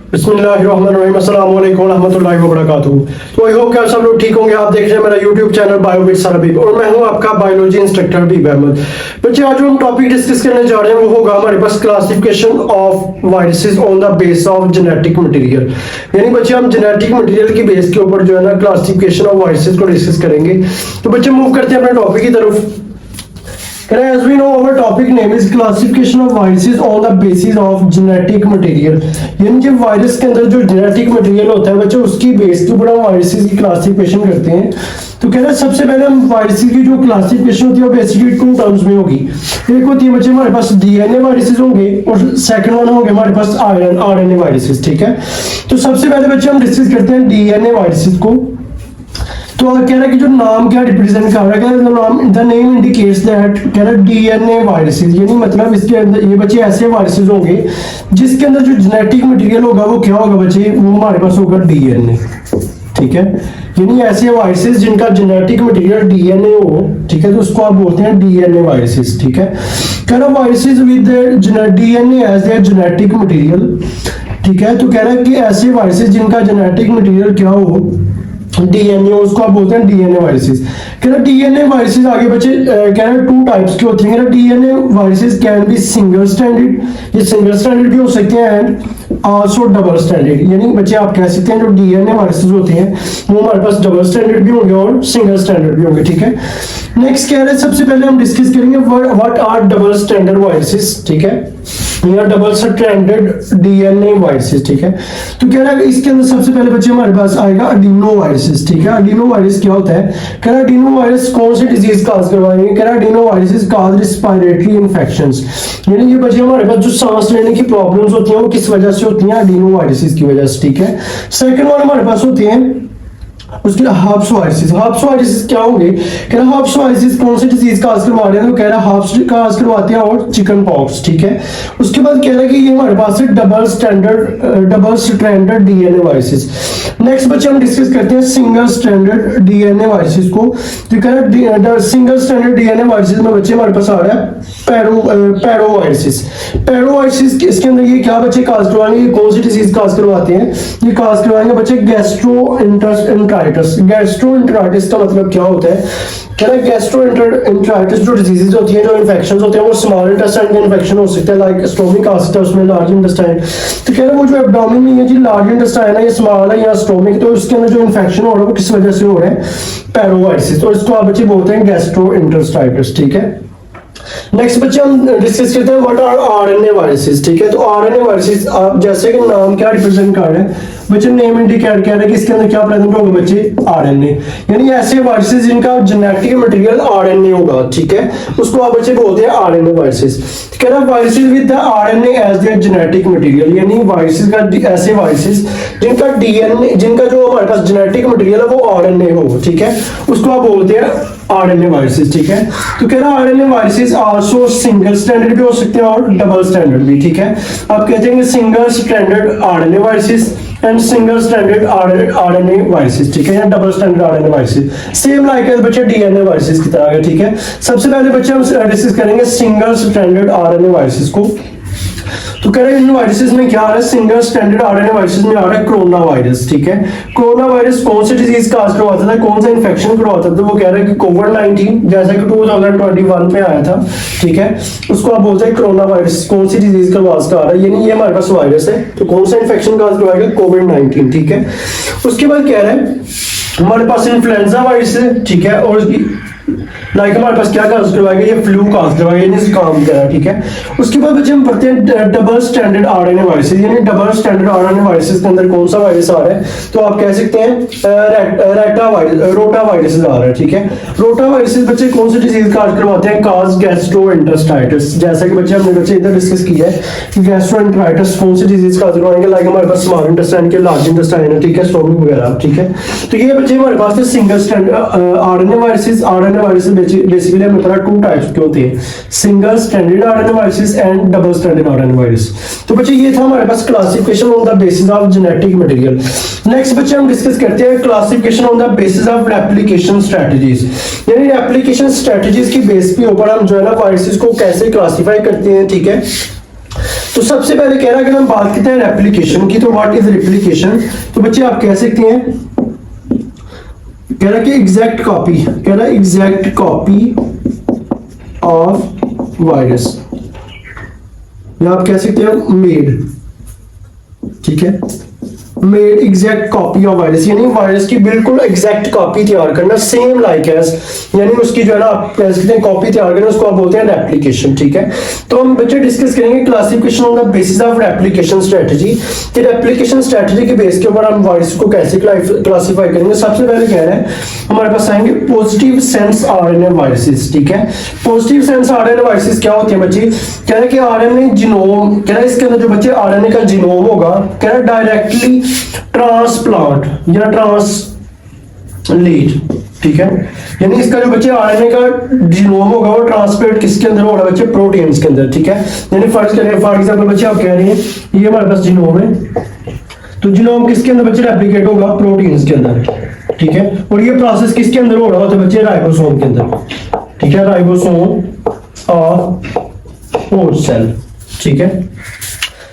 बिस्मिल्लाहिर्रहमानिर्रहीम, अस्सलाम वालेकुम रहमतुल्लाहि व बरकातुहू। तो आई होप कि आप सब लोग ठीक होंगे। आप देख रहे हैं मेरा YouTube channel bio with sir Habib और मैं हूं आपका बायोलॉजी इंस्ट्रक्टर हबीब अहमद। बच्चे आज जो हम टॉपिक डिस्कस करने जा रहे हैं वो होगा हमारे पास classification of viruses on the base of genetic material. यानी बच्चे हम जेनेटिक मटेरियल की बेस के ऊपर जो है ना क्लासिफिकेशन ऑफ वायरसेस को डिस्कस करेंगे। तो बच्चे मूव करते हैं अपने टॉपिक की तरफ। As we know, our topic name is classification of viruses on the basis of genetic material। यानी जब वायरस के अंदर जो जेनेटिक मटेरियल होता है बच्चों उसकी बेस के ऊपर हम वायरसेस की क्लासिफिकेशन करते हैं। तो कह रहे हैं सबसे पहले हम वायरसेस की जो क्लासिफिकेशन होती है वो बेसिकली टू टर्म्स में होगी। एक होती है बच्चे हमारे पास डीएनए वायरसेस होंगे और सेकंड वन होंगे हमारे पास आरएनए वायरसेस। ठीक है, तो सबसे पहले बच्चे हम डिस्कस करते हैं डीएनए वायरसेस को। तो कह रहा है कि जो नाम क्या रिप्रेजेंट कर रहा है, नाम द नेम इंडिकेट्स दैट कह रहा है डीएनए वायरसेस, यानी मतलब इसके अंदर ये बच्चे ऐसे वायरसेस होंगे जिसके अंदर जो जेनेटिक मटेरियल होगा वो क्या होगा बच्चे, वो हमारे पास होगा डीएनए। ठीक है, यानी ऐसे वायरसेस जिनका जेनेटिक मटेरियल डीएनए हो, ठीक है, तो उसको आप बोलते हैं डीएनए वायरसेस। ठीक है, कह रहा viruses with DNA as their genetic material. ठीक है, तो कह रहा है कि ऐसे वायरसेस जिनका जेनेटिक मटेरियल क्या हो डीएनए, उसको आप बोलते हैं डीएनए वायरसेस। कह रहा डीएनए वायरसेस आगे बच्चे कह रहे टू टाइप्स के होते हैं। कह रहा DNA viruses can be single standard, ये सिंगल स्टैंडर्ड भी हो सकते हैं एंड आल्सो डबल स्टैंडर्ड। यानी बच्चे आप कह सकते हैं जो डीएनए वायरसेस होते हैं वो हमारे पास डबल स्टैंडर्ड भी होंगे और सिंगल स्टैंडर्ड भी होंगे। ठीक है, नेक्स्ट कह रहे हैं सबसे पहले हम डिस्कस करेंगे what are double stranded viruses. ठीक है, या डबल स्ट्रैंडेड डीएनए वायरसेस। ठीक है, तो कह रहा है इसके अंदर सबसे पहले बच्चे हमारे पास आएगा अडीनो वायरसेस। ठीक है, अडीनो वायरस क्या होता है, कह रहा अडीनो वायरस कौन सी डिजीज काज करवाएंगे, कह रहा अडीनो वायरसेस काज रिस्पिरेटरी इन्फेक्शंस। यानी ये बच्चे हमारे पास जो सांस लेने की प्रॉब्लम्स होती हैं वो किस वजह से होती हैं, अडीनो वायरसेस की वजह से। ठीक है, सेकंड वन हमारे पास होती है उसके हर्प्स वायरसेस। हर्प्स वायरसेस क्या होंगे, कह रहा हर्प्स वायरसेस कौन सी डिजीज काज करवा रहे हैं, तो कह रहा हर्प्स काज करवाते हैं और चिकन पॉक्स। ठीक है, उसके बाद कह रहा है कि ये हमारे पास है double stranded DNA viruses. Next बच्चे हम डिस्कस करते हैं सिंगल स्ट्रैंडेड डीएनए वायरसेस को। तो कह रहा है सिंगल स्ट्रैंडेड डीएनए वायरसेस में बच्चे हमारे पास आ रहा है पैरो वायरसेस। पैरो वायरसेस इसके अंदर ये क्या बच्चे काज करवाएंगे, ये कौन सी डिजीज काज करवाते हैं, ये काज करवाएंगे बच्चे गैस्ट्रोएंटेराइटिस। का मतलब क्या होता है, कह रहा है गैस्ट्रोएंटेराइटिस जो डिजीजेस होती हैं, जो इन्फेक्शंस होते हैं वो स्मॉल इंटेस्टाइन के इन्फेक्शन हो सकते हैं, लाइक स्टोमिक आ सकता है उसमें, लार्ज इंटेस्टाइन। तो कह रहा है वो जो एब्डोमेन में है जी लार्ज इंटेस्टाइन है, ये स्मॉल है या स्टोमिक, तो इसके अंदर जो इन्फेक्शन हो रहा है वो किस वजह से हो रहा है, पैरोवायरसिस। तो इसको आप बच्चे बोलते हैं गैस्ट्रोएंटेराइटिस। ठीक है, नेक्स्ट बच्चे हम डिस्कस करते हैं व्हाट आर आरएनए वायरसेस। ठीक है, तो आरएनए वायरसेस आप जैसे कि नाम क्या रिप्रेजेंट कर रहे हैं बच्चे, नेम इंडिकेट कर रहे हैं कि इसके अंदर क्या प्रेजेंट होगा बच्चे, आरएनए। यानी ऐसे वायरसेस जिनका जेनेटिक मटेरियल आरएनए होगा। ठीक है, उसको आप बच्चे बोलते हैं आरएनए वायरसेस। कह रहा है viruses with the RNA as their genetic material, यानी वायरसेस का ऐसे वायरसेस जिनका डीएनए, जिनका जो हमारे पास जेनेटिक मटेरियल है वो आरएनए हो। ठीक है, उसको आप बोलते हैं आरएनए वायरसेस। ठीक है, तो कह रहा है RNA viruses also single standard भी हो सकते हैं और डबल स्टैंडर्ड भी। ठीक है, आप कहते हैं single standard RNA viruses and single standard RNA viruses. ठीक है, या double standard RNA viruses, same like as बच्चे डीएनए वायरसेस की तरह है। ठीक है, सबसे पहले बच्चे हम डिस्कस करेंगे सिंगल स्टैंडर्ड आरएनए वायरसेस को। तो कह रहे हैं इन वायरसेस में क्या आ रहा है, सिंगल स्टैंडर्ड आरएनए वायरसेस में आ रहा है कोरोना वायरस। ठीक है, कोरोना वायरस कौन सी डिजीज काज करवाता था, कौन सा इन्फेक्शन करवाता था, वो कह रहे हैं कि कोविड-19 जैसा कि 2021 में आया था। ठीक है, उसको आप बोलते हैं कोरोना वायरस कौन सी डिजीज का वाज का आ रहा है, यानी ये हमारे पास वायरस है तो कौन सा इन्फेक्शन काज करवाएगा, कोविड-19। ठीक है, उसके बाद कह रहे हैं हमारे पास इन्फ्लुएंजा वायरस है। ठीक है, और लाइक हमारे पास क्या काज करवाएगा, ये फ्लू काज करवाएगा, यानी जुकाम का। ठीक है, उसके बाद बच्चे हम पढ़ते हैं डबल स्टैंडर्ड आरएनए वायरसेस। यानी डबल स्टैंडर्ड आरएनए वायरसेस के अंदर कौन सा वायरस आ रहा है, तो आप कह सकते हैं रोटा वायरस आ रहा है। ठीक है, रोटा वायरसेस बच्चे कौन सी डिजीज काज करवाते हैं, काज गैस्ट्रोएंटेराइटिस। जैसा कि बच्चे हमने बच्चे इधर डिस्कस किया है कि गैस्ट्रोएंटेराइटिस कौन सी डिजीज काज करवाएंगे, लाइक हमारे पास स्मॉल इंटेस्टाइन के, लार्ज इंटेस्टाइन है। ठीक है, स्टोमिक वगैरह। ठीक है, तो ये बच्चे हमारे पास single standard RNA viruses. RNA viruses basically हमें पता है टू टाइप्स के होते हैं, single standard RNA viruses and double standard RNA virus. तो बच्चे ये था हमारे पास classification on the basis of genetic material. Next बच्चे हम डिस्कस करते हैं classification on the basis of replication strategies. यानी रेप्लिकेशन स्ट्रेटजीज की बेस पे ऊपर हम जो है ना वायरसेस को कैसे क्लासिफाई करते हैं। ठीक है, तो सबसे पहले कह रहा है, अगर हम बात करते हैं रेप्लिकेशन की, तो व्हाट इज रेप्लिकेशन? तो बच्चे आप कह सकते हैं, कह रहा है कि एग्जैक्ट कॉपी, कह रहा है एग्जैक्ट कॉपी ऑफ वायरस, या आप कह सकते हैं मेड, ठीक है, made exact copy of virus, यानी वायरस की बिल्कुल एग्जैक्ट कॉपी तैयार करना, सेम लाइक एज, यानी उसकी जो है ना आप कह सकते हैं कॉपी तैयार करना, उसको आप बोलते हैं रेप्लिकेशन, ठीक है। तो हम बच्चे डिस्कस करेंगे classification on the basis of replication strategy, कि रेप्लिकेशन स्ट्रेटजी के बेस के ऊपर हम वायरस को कैसे क्लासिफाई करेंगे। सबसे पहले कह रहे हैं हमारे पास आएंगे पॉजिटिव सेंस आरएनए वायरसेस, ठीक है। पॉजिटिव सेंस आरएनए वायरसेस क्या होती है बच्चे? कह रहे हैं कि आरएनए जीनोम, कह रहे हैं इसके अंदर जो बच्चे आरएनए का जीनोम होगा, कह रहे हैं डायरेक्टली ट्रांसप्लांट या ट्रांसलेट, ठीक है, यानी इसका जो बच्चे आरएनए का जीनोम होगा वो ट्रांसप्लेट किसके अंदर होगा बच्चे? प्रोटीन्स के अंदर, ठीक है। यानी फर्स्ट करें फॉर एग्जांपल बच्चे आप कह रहे हैं ये हमारे पास जीनोम है, तो जीनोम किसके अंदर बच्चे रेप्लिकेट होगा? प्रोटीन्स के अंदर, ठीक है। और ये प्रोसेस किसके अंदर हो रहा होता है बच्चे? राइबोसोम के अंदर, ठीक है, राइबोसोम और होस्ट सेल, ठीक है।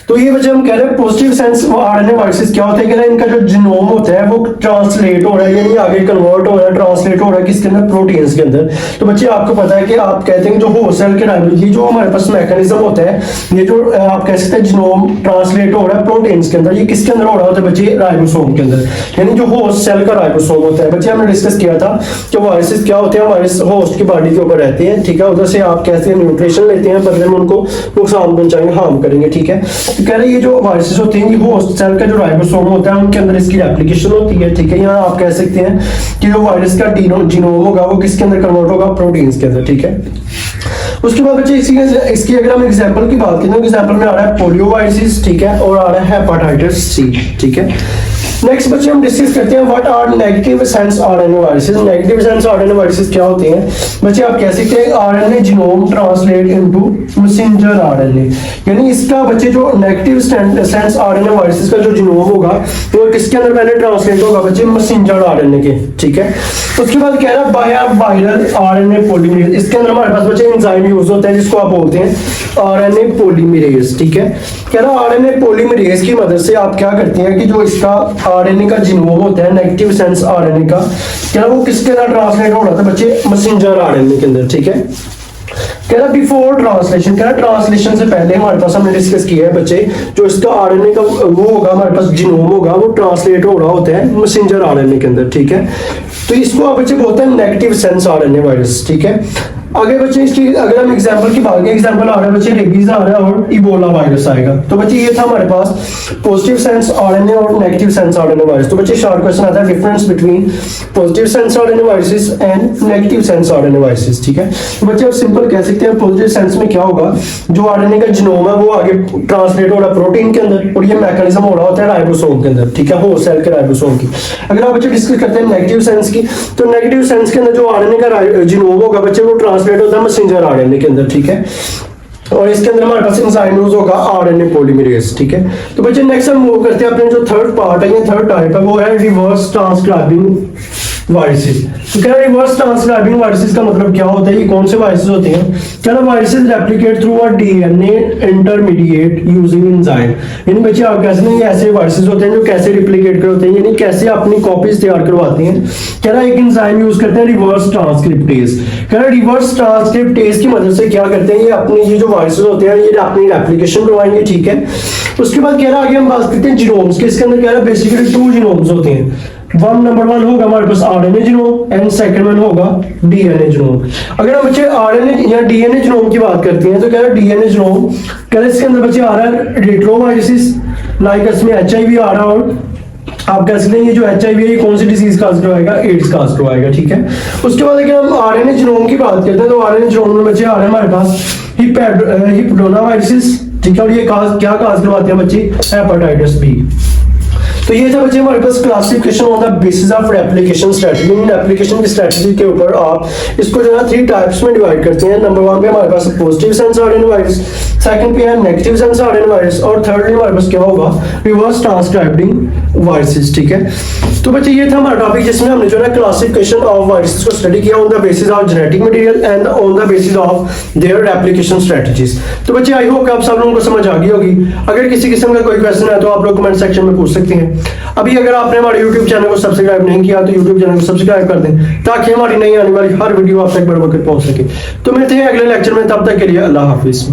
तो ये वजह हम कह रहे हैं पॉजिटिव सेंस आरएनए वायरसेस क्या होते हैं, कह रहे हैं इनका जो जीनोम होता है वो ट्रांसलेट हो रहा है, यानी आगे कन्वर्ट हो रहा है, ट्रांसलेट हो रहा है किसके अंदर? प्रोटीन्स के अंदर। तो बच्चे आपको पता है कि आप कहते हैं जो होस्ट सेल के ये जो हमारे पास मैकेनिज्म होता है, ये जो आप कह सकते हैं जीनोम ट्रांसलेट हो रहा है प्रोटीन्स के अंदर, ये किसके अंदर हो रहा होता है बच्चे? राइबोसोम के अंदर, यानी जो होस्ट सेल का राइबोसोम होता है। बच्चे हमने डिस्कस किया था कि वायरसेस क्या होते हैं, वायरस होस्ट की बॉडी के ऊपर रहते हैं, ठीक है, उधर से आप कहते हैं न्यूट्रिशन लेते हैं, बदले में उनको नुकसान पहुंचाएंगे, हार्म करेंगे, ठीक है। तो कह रहे हैं ये जो वायरसेस होते हैं, होस्ट सेल का जो राइबोसोम होता है उनके अंदर इसकी रेप्लिकेशन होती है, ठीक है। यहाँ आप कह सकते हैं कि जो वायरस का जीनोम होगा वो किसके अंदर कन्वर्ट होगा? प्रोटीन्स के अंदर, ठीक है। उसके बाद बच्चे इसकी अगर हम एग्जांपल की बात करें, एग्जांपल में आ रहा है पोलियो वायरसेस, ठीक है, और आ रहा है हेपेटाइटिस सी, ठीक है। नेक्स्ट बच्चे हम डिस्कस करते हैं what are negative sense RNA viruses. Negative sense RNA viruses क्या होते हैं बच्चे? आप कह सकते हैं RNA genome translate into messenger RNA, यानी इसका बच्चे जो नेगेटिव सेंस आरएनए वायरसेस का जो जीनोम होगा वो किसके अंदर पहले ट्रांसलेट होगा बच्चे? मैसेंजर आरएनए के, ठीक है। उसके बाद कह रहा है वायरल आरएनए पॉलीमरेज, इसके अंदर हमारे पास बच्चे एंजाइम यूज होता है जिसको आप बोलते हैं आरएनए पॉलीमरेज, ठीक है। कह रहा है आरएनए पॉलीमरेज की मदद से आप क्या करते हैं कि जो इसका आरएनए का जीनोम होता है नेगेटिव सेंस आरएनए का, क्या वो किसके अंदर ट्रांसलेट हो रहा था बच्चे? मैसेंजर आरएनए के अंदर, ठीक है। कह रहा बिफोर ट्रांसलेशन, कह रहा ट्रांसलेशन से पहले हमारे पास हमने डिस्कस किया है बच्चे, जो इसका आरएनए का वो होगा हमारे पास जीनोम होगा वो ट्रांसलेट हो रहा होता है मैसेंजर आरएनए के अंदर, ठीक है। तो इसको आप बच्चे बोलते हैं नेगेटिव सेंस आरएनए वायरस, ठीक है। आगे बच्चे इसकी अगर हम एग्जांपल की बात करें, एग्जांपल आ रहा है बच्चे रेबीज आ रहा है और इबोला वायरस आएगा। तो बच्चे ये था हमारे पास पॉजिटिव सेंस आरएनए और नेगेटिव सेंस आरएनए वायरस। तो बच्चे शॉर्ट क्वेश्चन आता है difference between positive sense RNA viruses and negative sense RNA viruses, ठीक है। तो बच्चे आप सिंपल कह सकते हैं पॉजिटिव सेंस में क्या होगा, जो आरएनए का जीनोम है वो आगे ट्रांसलेट हो रहा है प्रोटीन के अंदर और ये मैकेनिज्म हो रहा होता है राइबोसोम के अंदर, ठीक है, होस्ट सेल के राइबोसोम की। अगर आप बच्चे डिस्कस करते हैं नेगेटिव सेंस की, तो नेगेटिव सेंस के अंदर जो आरएनए का जीनोम होगा बच्चे वो ट्रांसलेट होता है मैसेंजर आरएनए के अंदर, ठीक है। और इसके अंदर हमारे पास एंजाइम यूज होगा आरएनए पॉलीमरेज, ठीक है। तो बच्चे नेक्स्ट हम मूव करते हैं अपने जो थर्ड पार्ट है, ये थर्ड टाइप है, वो है रिवर्स ट्रांसक्राइबिंग वायरसेस। तो क्या रिवर्स ट्रांसक्राइबिंग वायरसेस का मतलब क्या होता है? ये कौन से वायरसेस होते हैं? क्या viruses replicate through a DNA intermediate using enzyme, यानी बच्चे आप कह सकते हैं ऐसे वायरसेस होते हैं जो कैसे रिप्लिकेट करते हैं, यानी कैसे अपनी कॉपीज तैयार करवाते हैं। कह रहा है एक एंजाइम यूज करते हैं रिवर्स ट्रांसक्रिप्टेज। कह रहा है रिवर्स ट्रांसक्रिप्टेज की मदद से क्या करते हैं, ये अपने ये जो वायरसेस होते हैं ये अपनी रेप्लिकेशन करवाएंगे, ठीक है। उसके बाद कह रहा है आगे हम बात करते हैं जीनोम्स के। इसके अंदर कह रहा है बेसिकली 2 जीनोम्स होते हैं, नंबर 1 होगा हमारे पास RNA genome and second one होगा डीएनए जीनोम। अगर हम बच्चे आरएनए या डीएनए जीनोम की बात करते हैं तो कह रहा है डीएनए जीनोम, कह रहा है इसके अंदर बच्चे आ रहा है रेट्रोवायरसेस, लाइक इसमें एचआईवी आ रहा, और आप कह सकते हैं ये जो एचआईवी है ये कौन सी डिजीज काज करवाएगा? एड्स काज करवाएगा, ठीक है। उसके बाद अगर हम आरएनए जीनोम की बात करते हैं तो आरएनए जीनोम में बच्चे आ रहे हैं हमारे पास हिप्डोना वायरसेस, ठीक है, और ये क्या काज करवाते हैं बच्चे? Hepatitis B. तो ये था बच्चे हमारे पास classification on the basis of application strategy. इन एप्लीकेशन की स्ट्रेटजी के ऊपर आप इसको जो है 3 टाइप्स में डिवाइड करते हैं। नंबर 1 पे हमारे पास positive sense harden virus, second पे है नेगेटिव सेंस हार्डन वायरस और थर्डली हमारे पास क्या होगा, रिवर्स ट्रांसक्राइबिंग वायरसेस। ठीक है, तो बच्चे ये था हमारा टॉपिक जिसमें हमने जो है क्लासिफिकेशन ऑफ वायरसेस को स्टडी किया on the basis of genetic material and on the basis of their application strategies. तो बच्चे आई होप कि आप सब लोगों को समझ आ गई होगी। अगर किसी किस्म का कोई क्वेश्चन है तो आप लोग कमेंट सेक्शन में पूछ सकते हैं। अभी अगर आपने हमारे YouTube चैनल को सब्सक्राइब नहीं किया तो YouTube चैनल को सब्सक्राइब कर दें ताकि हमारी नई आने वाली हर वीडियो आप तक बर वक्त पहुंच सके। तो मिलते हैं अगले लेक्चर में, तब तक के लिए अल्लाह हाफिज।